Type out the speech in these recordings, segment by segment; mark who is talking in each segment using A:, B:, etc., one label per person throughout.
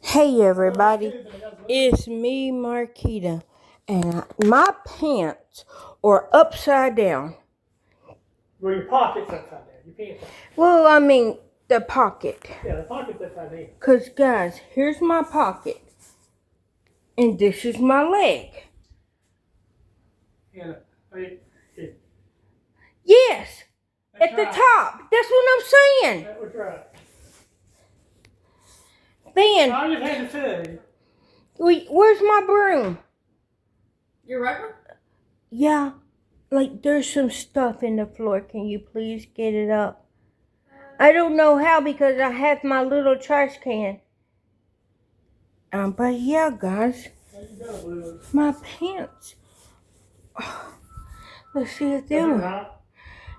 A: Hey everybody, it's me Marquita, and my pants are upside down.
B: Well, your pocket's upside down. Your pants are.
A: Well, I mean the pocket.
B: Yeah, the pocket's upside down.
A: Cause guys, here's my pocket, and this is my leg.
B: Yeah,
A: Yes,
B: that's
A: at the
B: right.
A: top. That's what I'm saying.
B: That was right.
A: Then,
B: I just had to say.
A: where's my broom?
C: Your rubber?
A: Yeah, like there's some stuff in the floor. Can you please get it up? I don't know how because I have my little trash can. But yeah, guys, my pants. Let's see if they're.
B: Right?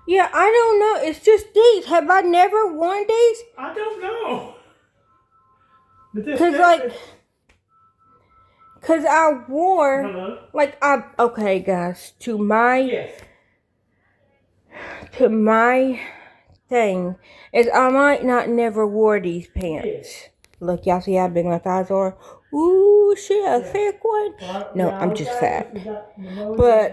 A: Yeah, I don't know. It's just these. Have I never worn these?
B: I don't know.
A: Cause I wore.
B: Hello?
A: Okay, guys, to my
B: Yes.
A: thing is I might not never wore these pants.
B: Yes.
A: Look, y'all see how big my thighs are? Ooh, she a thick one.
B: Well,
A: No,
B: yeah,
A: I'm just fat.
B: But
A: But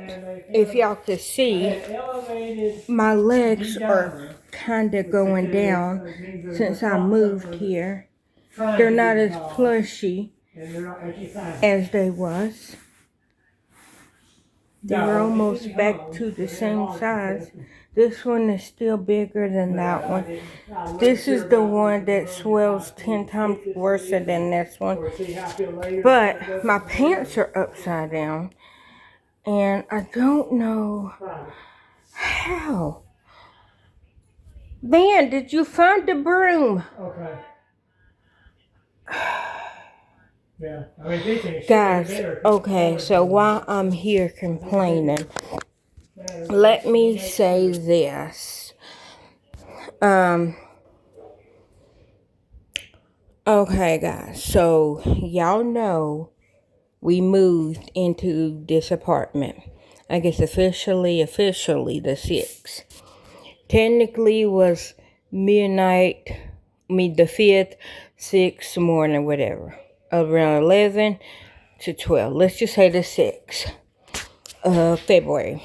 A: if y'all could see,
B: elevated
A: my legs are kind of going down since I moved here. They're not as plushy as they was. They're almost back to the same size. This one is still bigger than that one. This is the one that swells 10 times worse than this one. But my pants are upside down. And I don't know how. Van, did you find the broom?
B: Okay. Yeah. I mean,
A: Guys, okay, so while I'm here complaining, let me say this. Okay, guys, so y'all know we moved into this apartment. I guess officially the 6th. Technically was midnight, the 5th, 6th morning, whatever. Around 11 to 12. Let's just say the 6th of February.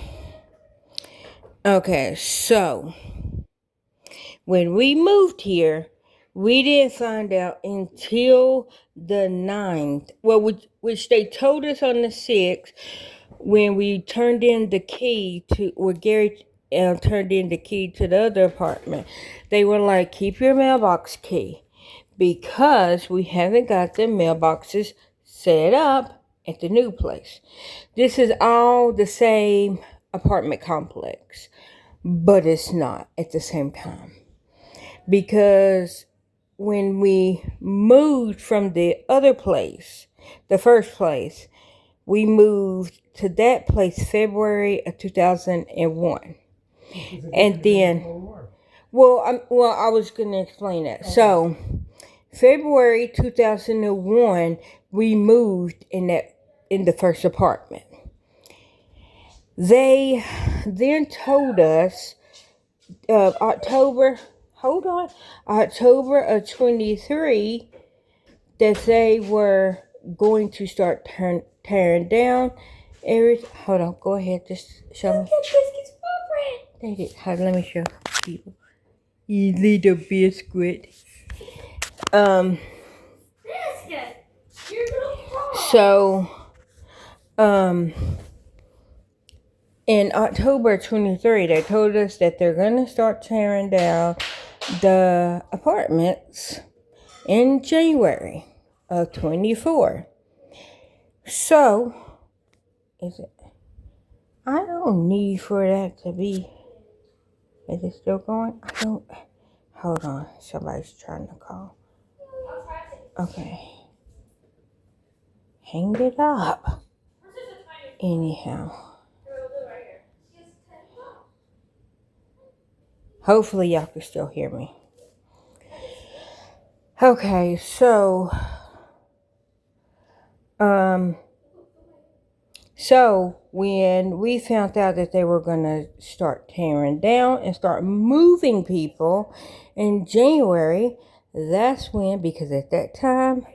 A: Okay, so when we moved here, we didn't find out until the 9th. Well, which they told us on the 6th when we turned in the key to, where Gary turned in the key to the other apartment. They were like, keep your mailbox key because we haven't got the mailboxes set up at the new place. This is all the same apartment complex, but it's not at the same time. Because when we moved from the other place, the first place, we moved to that place February of 2001. And then, I was going to explain that. Okay. So, February 2001, we moved in the first apartment. They then told us October of 23 that they were going to start tearing down everything. Hold on, go ahead, just show me.
C: Look at Biscuit's boyfriend.
A: They did. Hold on, let me show people. You little biscuit.
C: Biscuit, your little frog.
A: So, in October 23, they told us that they're going to start tearing down the apartments in January of 24. So, I don't need for that to be, is it still going? Hold on, somebody's trying to call. Okay. Hang it up. Anyhow. Hopefully y'all can still hear me. Okay, so when we found out that they were gonna start tearing down and start moving people in January, that's when, because at that time,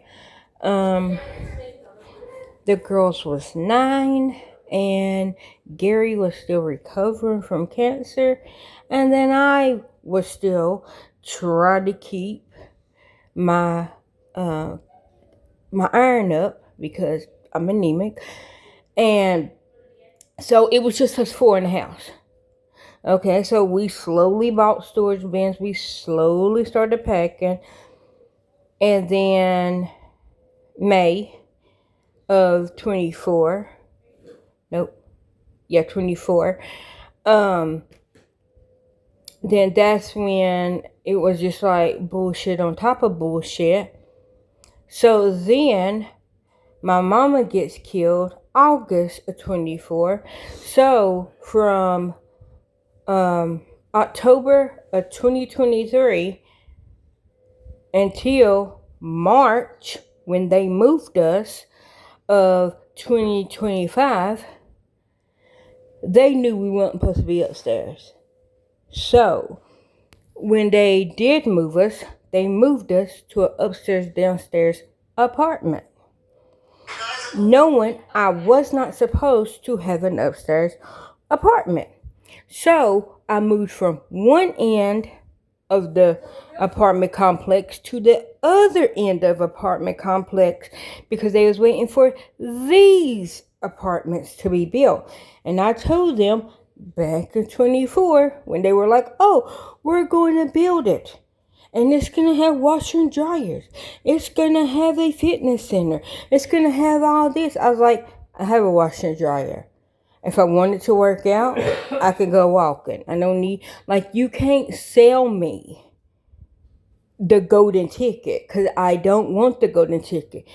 A: the girls was 9 and Gary was still recovering from cancer, and then I was still trying to keep my my iron up because I'm anemic, and so it was just us 4 in the house. Okay, so we slowly bought storage bins. We slowly started packing, and then May of 24. Nope. Yeah, 24. Then that's when it was just like bullshit on top of bullshit. So then my mama gets killed August of 24. So from October of 2023 until March when they moved us of 2025, they knew we weren't supposed to be upstairs. So when they did move us, they moved us to an upstairs downstairs apartment, knowing I was not supposed to have an upstairs apartment. So I moved from one end of the apartment complex to the other end of apartment complex because they was waiting for these apartments to be built. And I told them back in 24 when they were like, oh, we're going to build it. And it's going to have washer and dryers. It's going to have a fitness center. It's going to have all this. I was like, I have a washer and dryer. If I wanted to work out, I could go walking. I don't need, like, you can't sell me the golden ticket because I don't want the golden ticket.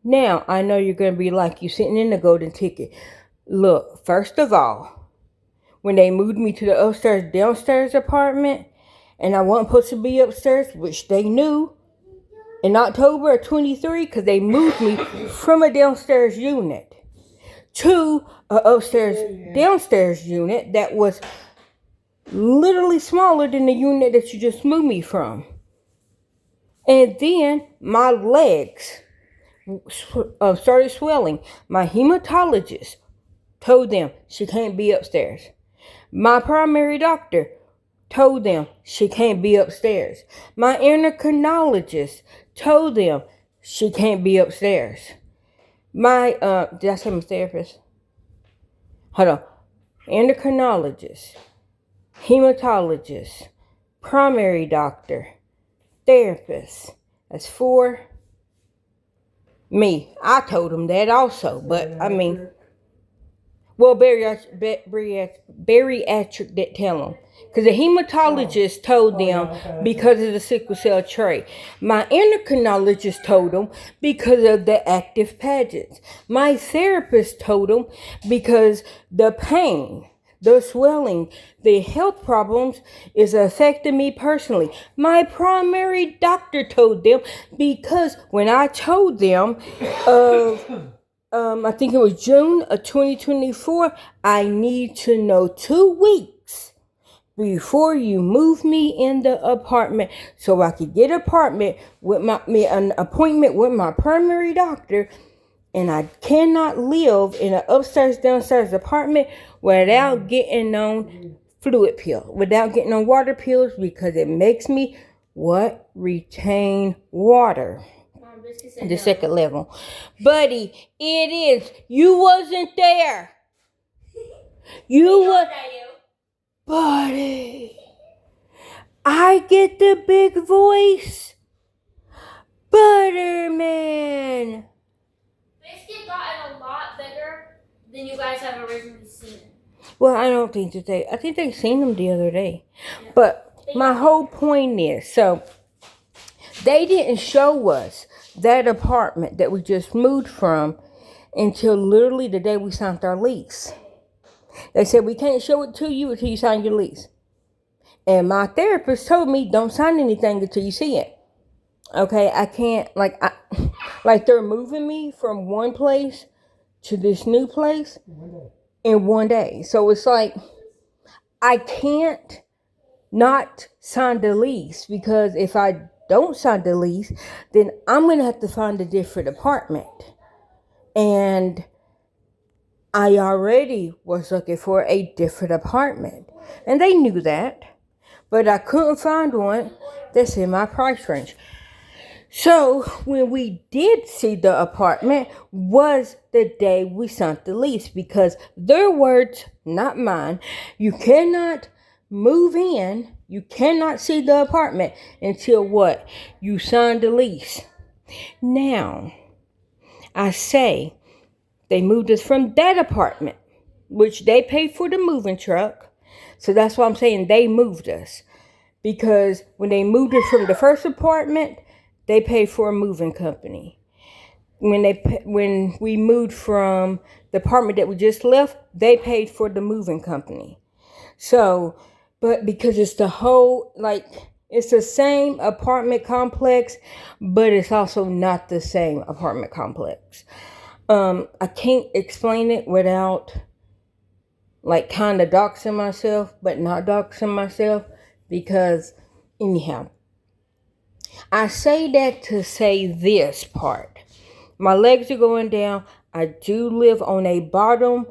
A: Now, I know you're going to be like, you sitting in the golden ticket. Look, first of all, when they moved me to the upstairs, downstairs apartment, and I wasn't supposed to be upstairs, which they knew in October of 23 because they moved me from a downstairs unit to an upstairs downstairs unit that was literally smaller than the unit that you just moved me from. And then my legs started swelling. My hematologist told them she can't be upstairs. My primary doctor told them she can't be upstairs. My endocrinologist told them she can't be upstairs. My, did I say my therapist? Hold on. Endocrinologist, hematologist, primary doctor, therapist. That's 4. Me. I told them that also, but I mean, well, bariatric didn't tell them. Because the hematologist told them because of the sickle cell trait. My endocrinologist told them because of the active pageants. My therapist told them because the pain, the swelling, the health problems is affecting me personally. My primary doctor told them because when I told them of I think it was June of 2024, I need to know 2 weeks before you move me in the apartment so I could get an appointment with my primary doctor. And I cannot live in an upstairs downstairs apartment without getting on fluid pill, without getting on water pills because it makes me retain water. The second level. Buddy, it is. You wasn't there. You were. Buddy. I get the big voice. Butterman.
C: Biscuit gotten a lot bigger than you guys have originally seen.
A: Well, I don't think that I think they seen them the other day. Yeah. But my whole point is, so they didn't show us that apartment that we just moved from until literally the day we signed our lease. They said, we can't show it to you until you sign your lease. And my therapist told me, don't sign anything until you see it. Okay, I can't, like they're moving me from one place to this new place in one day. So it's like, I can't not sign the lease because if I don't sign the lease, then I'm going to have to find a different apartment. And I already was looking for a different apartment. And they knew that. But I couldn't find one that's in my price range. So when we did see the apartment was the day we signed the lease, because their words, not mine. You cannot move in, you cannot see the apartment until what? You signed the lease. Now, I say they moved us from that apartment, which they paid for the moving truck. So that's why I'm saying they moved us. Because when they moved us from the first apartment, they paid for a moving company. When we moved from the apartment that we just left, they paid for the moving company. So, but because it's the whole, it's the same apartment complex, but it's also not the same apartment complex. I can't explain it without kind of doxing myself, but not doxing myself, because anyhow, I say that to say this part. My legs are going down. I do live on a bottom,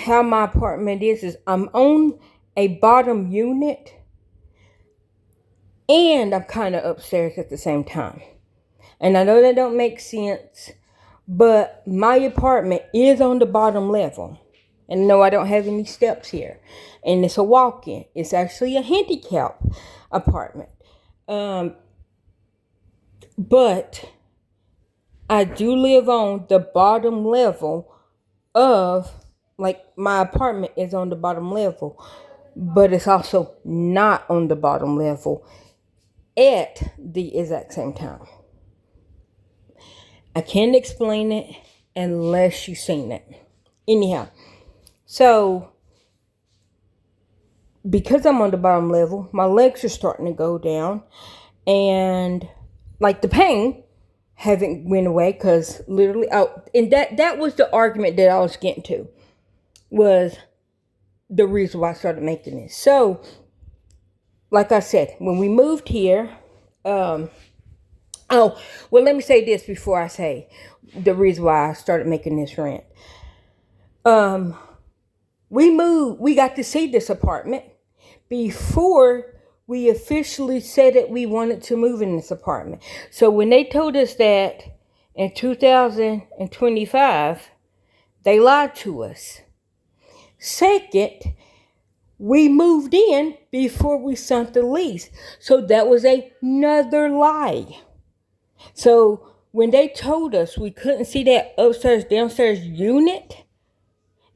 A: how my apartment is I'm on a bottom unit, and I'm kind of upstairs at the same time. And I know that don't make sense, but my apartment is on the bottom level. And no, I don't have any steps here. And it's a walk-in. It's actually a handicap apartment. But I do live on the bottom level of, my apartment is on the bottom level. But it's also not on the bottom level at the exact same time. I can't explain it unless you've seen it. Anyhow, so because I'm on the bottom level, my legs are starting to go down, and the pain haven't went away, because literally, and that was the argument that I was getting to, was the reason why I started making this. So, like I said, when we moved here, let me say this before I say the reason why I started making this rant. We got to see this apartment before we officially said that we wanted to move in this apartment. So when they told us that in 2025, they lied to us. Second, we moved in before we signed the lease. So that was another lie. So when they told us we couldn't see that upstairs, downstairs unit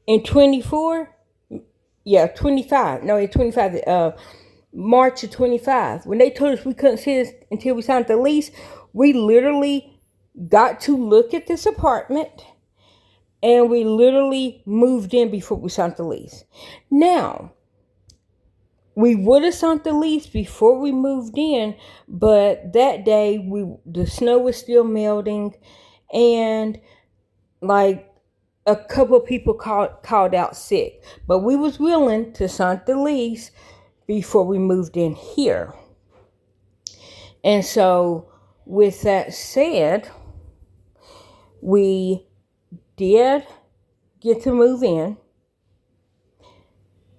A: in 25, March of 25, when they told us we couldn't see this until we signed the lease, we literally got to look at this apartment, and we literally moved in before we signed the lease. Now, we would have signed the lease before we moved in, but that day the snow was still melting, and a couple of people called out sick. But we was willing to sign the lease before we moved in here. And so, with that said, we did get to move in.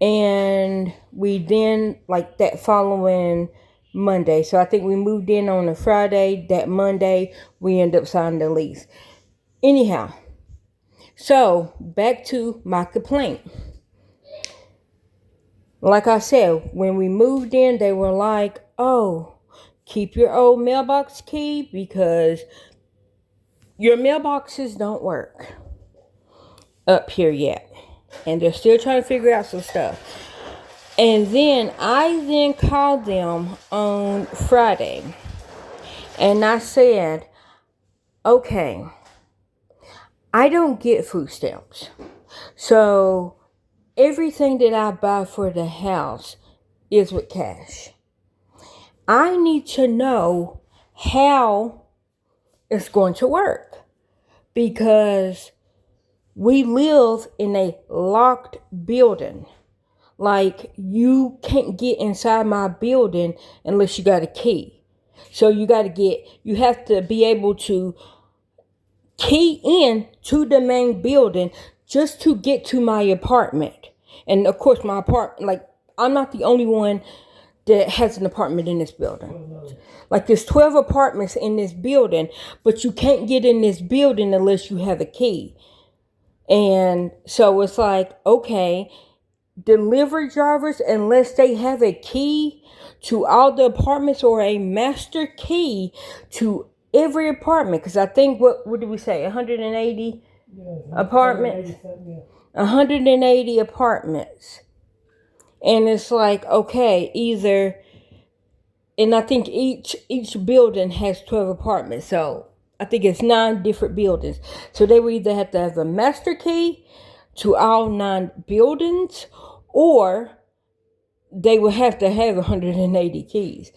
A: And we then, that following Monday. So I think we moved in on a Friday. That Monday, we ended up signing the lease. Anyhow, so back to my complaint. Like I said, when we moved in, they were like, oh, keep your old mailbox key because your mailboxes don't work up here yet. And they're still trying to figure out some stuff. And then I called them on Friday. And I said, okay, I don't get food stamps. So everything that I buy for the house is with cash. I need to know how it's going to work, because we live in a locked building. You can't get inside my building unless you got a key. So you have to be able to key in to the main building just to get to my apartment. And of course, my apartment, like, I'm not the only one that has an apartment in this building. Like, there's 12 apartments in this building, but you can't get in this building unless you have a key. And so it's like, okay, delivery drivers, unless they have a key to all the apartments or a master key to every apartment, because I think, what did we say, 180 apartments? 180 apartments. And it's like, okay, either, and I think each building has 12 apartments, so I think it's 9 different buildings. So they would either have to have a master key to all 9 buildings, or they would have to have 180 keys.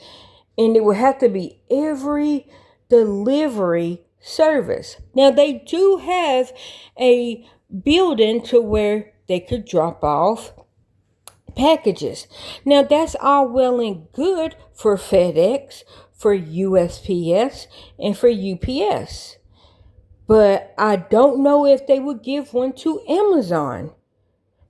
A: And it would have to be every delivery service. Now, they do have a building to where they could drop off packages. Now, that's all well and good for FedEx, for USPS, and for UPS. But I don't know if they would give one to Amazon.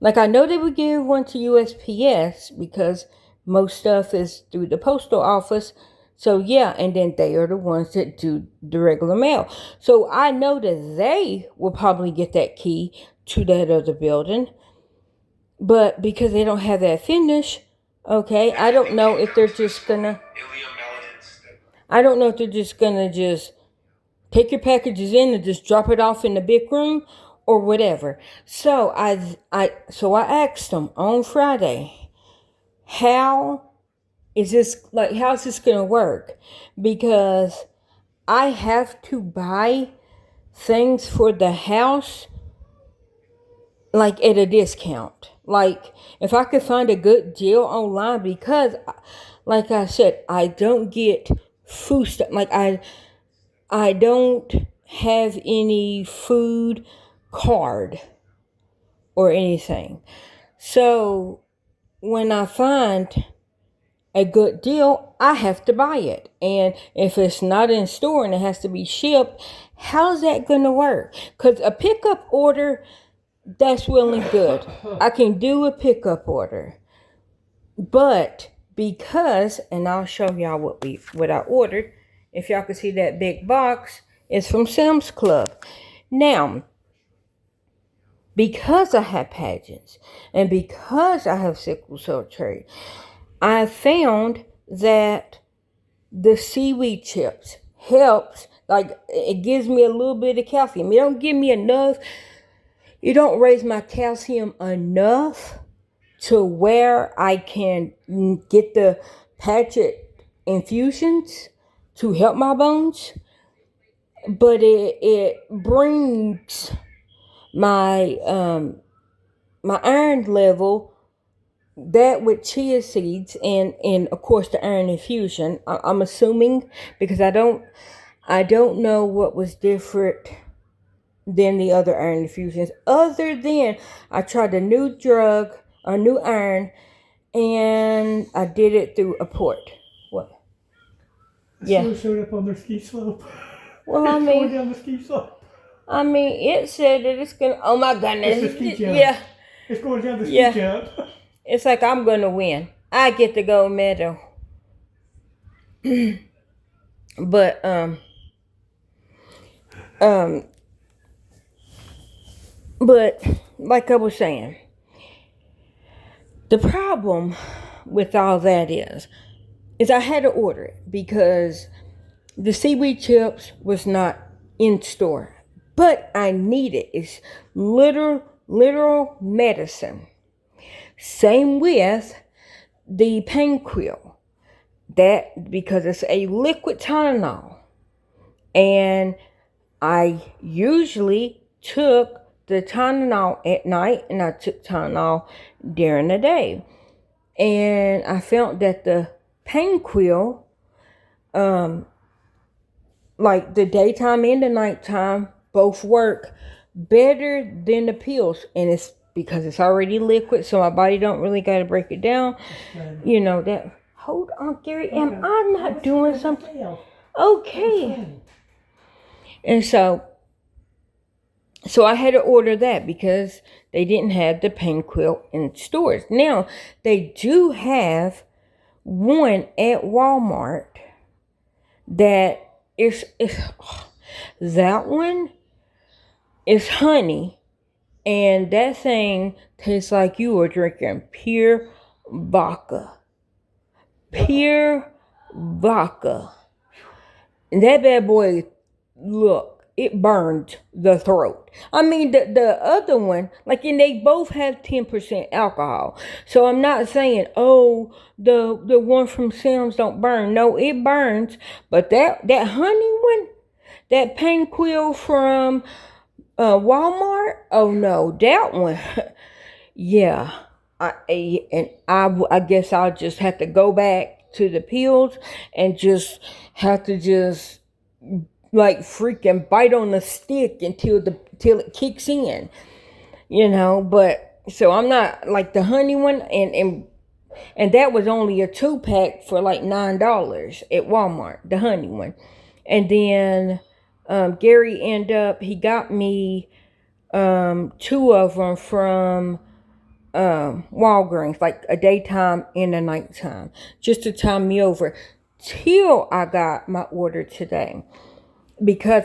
A: Like, I know they would give one to USPS because most stuff is through the postal office. So, yeah, and then they are the ones that do the regular mail. So, I know that they will probably get that key to that other building. But because they don't have that finish, okay, I don't know if they're just gonna take your packages in and just drop it off in the big room or whatever. So I asked them on Friday, how's this gonna work? Because I have to buy things for the house, like, at a discount. Like, if I could find a good deal online, because, like I said, I don't get food stuff. Like, I don't have any food card or anything. So when I find a good deal, I have to buy it. And if it's not in store and it has to be shipped, how's that going to work? Because a pickup order, that's well and good. I can do a pickup order. But because, and I'll show y'all what I ordered. If y'all can see that big box, it's from Sam's Club. Now, because I have pageants and because I have sickle cell trait, I found that the seaweed chips helps. Like, it gives me a little bit of calcium. It don't give me enough. You don't raise my calcium enough to where I can get the paget infusions to help my bones. But it brings my my iron level, that with chia seeds and of course the iron infusion. I'm assuming, because I don't know what was different than the other iron infusions, other than I tried a new iron, and I did it through a port. What?
B: Yeah. It showed up on their ski slope.
A: Well,
B: it's going down the ski slope.
A: I mean, it said that it's gonna. Oh my goodness!
B: It's the ski jump.
A: Yeah.
B: It's going down the ski jump.
A: It's like I'm gonna win. I get the gold medal. But but like I was saying, the problem with all that is I had to order it because the seaweed chips was not in store. But I need it. It's literal medicine. Same with the pain quill. That, because it's a liquid Tylenol. And I usually took the Tylenol at night, and I took Tylenol during the day. And I found that the pain quill, like the daytime and the nighttime, both work better than the pills. And it's because it's already liquid, so my body don't really got to break it down. You know that. hold on, Gary. Am I not doing something? Okay. And so I had to order that because they didn't have the pain quilt in stores. Now, they do have one at Walmart that is that one is honey, and that thing tastes like you were drinking pure vodka. Pure vodka. And that bad boy, look, it burned the throat. I mean, the other one, like, and they both have 10% alcohol. So I'm not saying, oh, the one from Sam's don't burn. No, it burns. But that honey one, that pain quill from Walmart, oh no, that one, yeah. I guess I'll just have to go back to the pills and just have to just like freaking bite on the stick until it kicks in, but so I'm not like the honey one, and that was only a 2-pack for like $9 at Walmart, the honey one. And then Gary he got me 2 of them from Walgreens, like a daytime and a nighttime, just to time me over till I got my order today. Because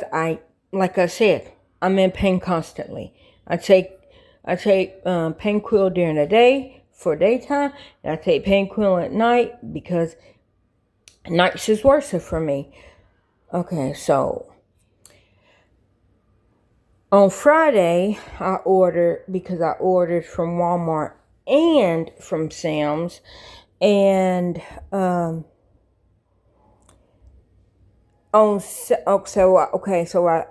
A: like I said, I'm in pain constantly. I take pain quill during the day for daytime, and I take pain quill at night because nights is worse for me. Okay, so on Friday, I ordered from Walmart and from Sam's, and so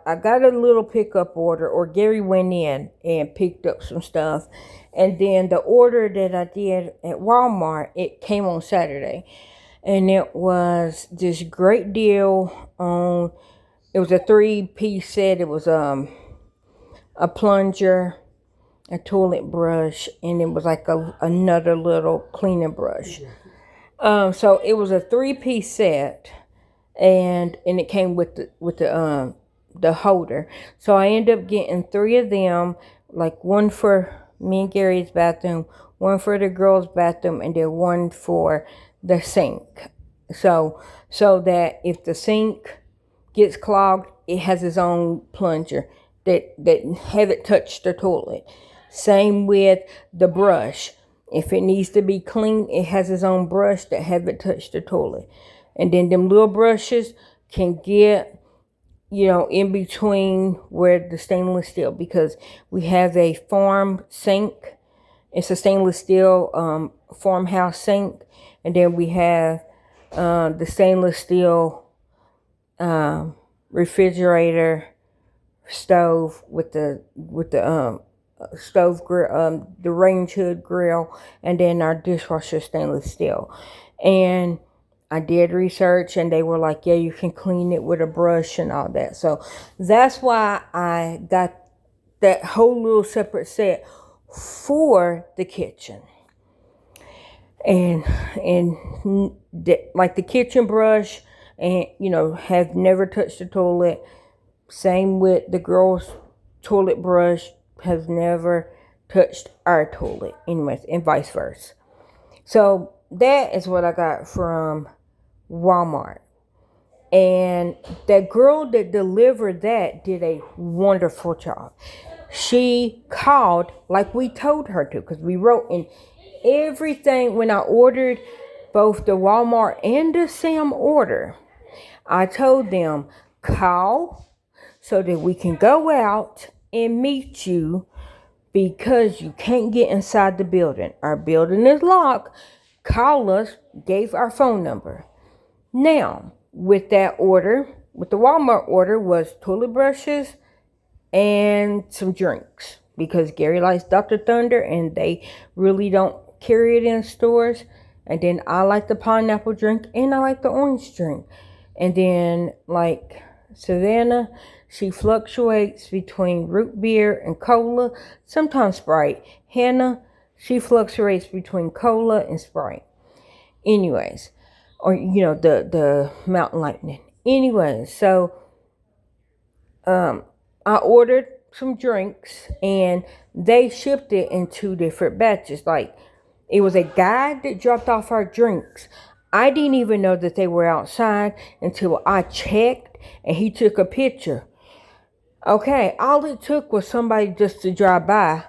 A: I got a little pickup order, or Gary went in and picked up some stuff, and then the order that I did at Walmart, it came on Saturday, and it was this great deal on. It was a 3-piece set. It was a plunger, a toilet brush, and it was like another little cleaning brush. So it was a 3-piece set, and it came with the holder. So I ended up getting 3 of them, like one for me and Gary's bathroom, one for the girls' bathroom, and then one for the sink. So that if the sink gets clogged, it has its own plunger that haven't touched the toilet. Same with the brush. If it needs to be cleaned, it has its own brush that haven't touched the toilet. And then them little brushes can get, in between where the stainless steel, because we have a farm sink. It's a stainless steel farmhouse sink. And then we have the stainless steel refrigerator stove with the stove grill, the range hood grill, and then our dishwasher stainless steel. And I did research, and they were like, yeah, you can clean it with a brush and all that. So that's why I got that whole little separate set for the kitchen. And like the kitchen brush, and have never touched the toilet. Same with the girls' toilet brush, has never touched our toilet. Anyways, and vice versa. So that is what I got from Walmart. And that girl that delivered that did a wonderful job. She called like we told her to, because we wrote in everything when I ordered both the Walmart and the Sam order. I told them, call so that we can go out and meet you, because you can't get inside the building. Our building is locked. Call us, gave our phone number. Now, with that order, with the Walmart order, was toilet brushes and some drinks, because Gary likes Dr. Thunder and they really don't carry it in stores. And then I like the pineapple drink and I like the orange drink. And then like Savannah, she fluctuates between root beer and cola, sometimes Sprite. Hannah, she fluctuates between cola and Sprite. Anyways, or the mountain lightning. Anyway, so I ordered some drinks and they shipped it in 2 different batches. Like, it was a guy that dropped off our drinks. I didn't even know that they were outside until I checked and he took a picture. Okay, all it took was somebody just to drive by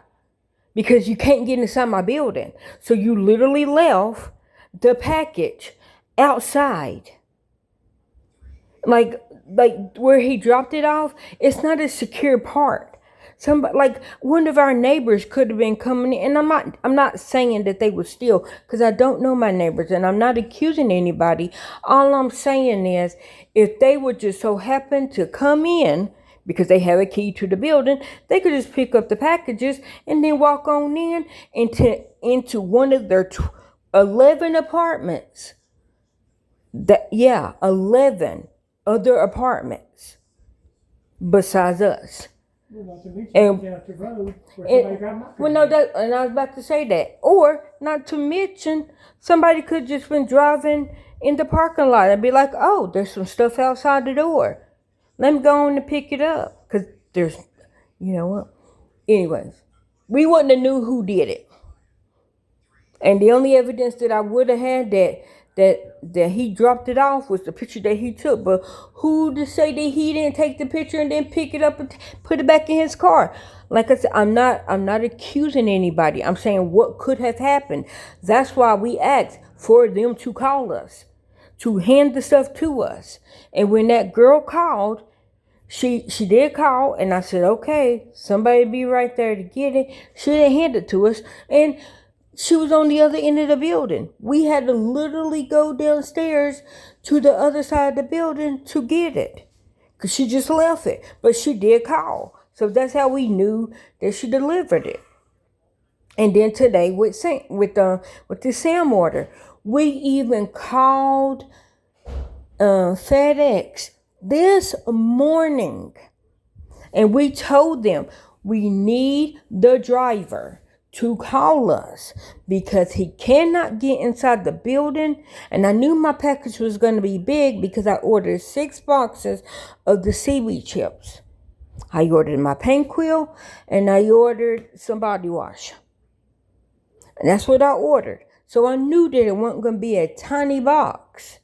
A: because you can't get inside my building. So you literally left the package outside. Like where he dropped it off, it's not a secure part. Somebody, like one of our neighbors, could have been coming in, and I'm not saying that they would steal, because I don't know my neighbors and I'm not accusing anybody. All I'm saying is, if they would just so happen to come in because they have a key to the building, they could just pick up the packages and then walk on in into one of their 11 apartments. 11 other apartments besides us.
B: Well, not to mention
A: And-
B: down the road where somebody got my
A: Well, no, and I was about to say that. Or, not to mention, somebody could just been driving in the parking lot and be like, oh, there's some stuff outside the door. Let me go on and pick it up. Because there's, you know what? Anyways, we wouldn't have knew who did it. And the only evidence that I would have had that he dropped it off was the picture that he took. But who to say that he didn't take the picture and then pick it up and put it back in his car? Like I said, I'm not accusing anybody. I'm saying what could have happened. That's why we asked for them to call us, to hand the stuff to us. And when that girl called, she did call, and I said, okay, somebody be right there to get it. She didn't hand it to us, and she was on the other end of the building. We had to literally go downstairs to the other side of the building to get it, because she just left it. But she did call, so that's how we knew that she delivered it. And then today with the Sam order, we even called FedEx this morning, and we told them we need the driver to call us because he cannot get inside the building. And I knew my package was going to be big because I ordered 6 boxes of the seaweed chips. I ordered my paint quill and I ordered some body wash. And that's what I ordered. So I knew that it wasn't going to be a tiny box,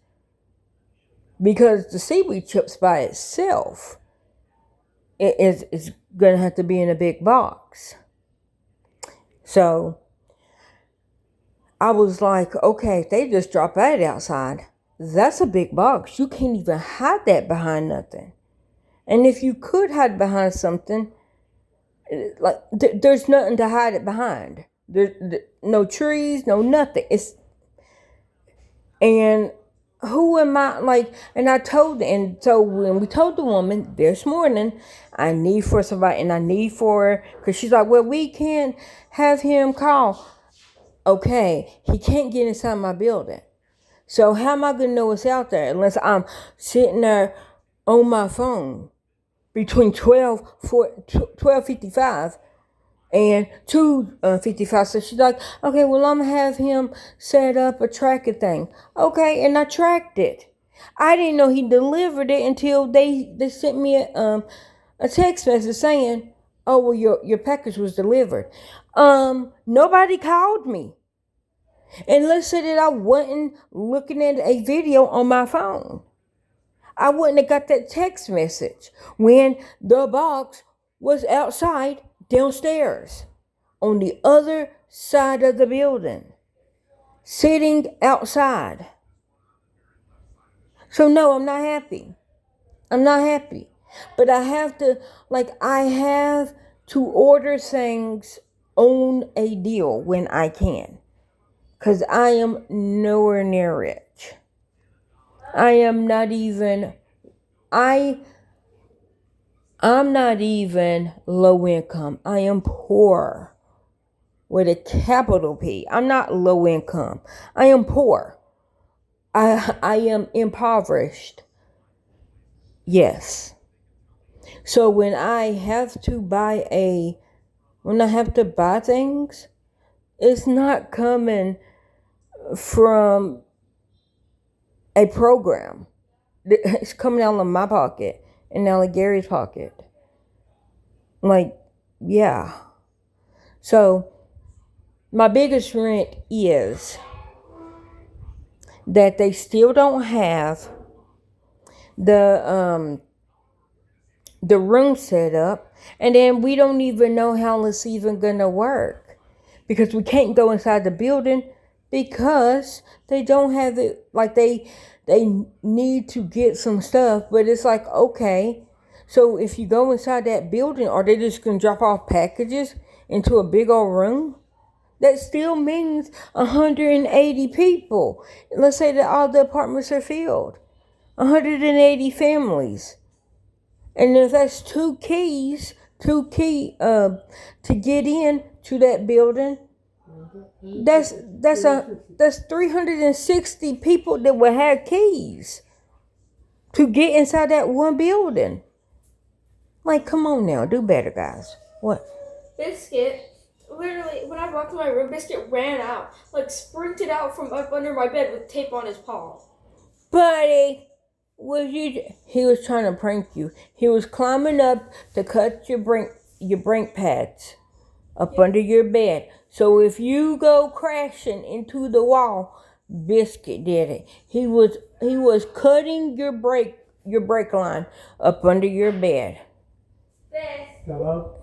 A: because the seaweed chips by itself is going to have to be in a big box. So I was like, okay, if they just drop that outside, that's a big box. You can't even hide that behind nothing. And if you could hide behind something, like there's nothing to hide it behind. There's no trees, no nothing. And who am I, like, and so when we told the woman this morning, I need for somebody, and I need for, because she's like, well, we can't have him call. Okay, he can't get inside my building. So how am I going to know it's out there unless I'm sitting there on my phone between 12:55 and 2:55. So she's like, okay, well, I'm going to have him set up a tracker thing. Okay, and I tracked it. I didn't know he delivered it until they sent me a text message saying, oh, well, your package was delivered. Nobody called me. And let's say that I wasn't looking at a video on my phone, I wouldn't have got that text message when the box was outside downstairs on the other side of the building, sitting outside. So no, I'm not happy. I'm not happy. But I have to order things on a deal when I can. Because I am nowhere near rich. I am not even, I'm not even low income. I am poor with a capital P. I'm not low income. I am poor. I am impoverished. Yes. So when I have to buy things, it's not coming from a program. It's coming out of my pocket and out of Gary's pocket. Like, yeah. So, my biggest rant is that they still don't have the room set up, and then we don't even know how it's even gonna work because we can't go inside the building because they don't have it. Like they need to get some stuff, but it's like, okay, so if you go inside that building, are they just gonna drop off packages into a big old room? That still means 180 people. Let's say that all the apartments are filled. 180 families. And if that's two key to get in to that building, that's 360 people that will have keys to get inside that one building. Like, come on now, do better, guys. What?
C: Biscuit, literally, when I walked in my room, Biscuit ran out, like sprinted out from up under my bed with tape on his paw.
A: Buddy, he was trying to prank you. He was climbing up to cut your brake pads up under your bed. So if you go crashing into the wall, Biscuit did it. He was cutting your brake line up under your bed.
C: This.
B: Hello?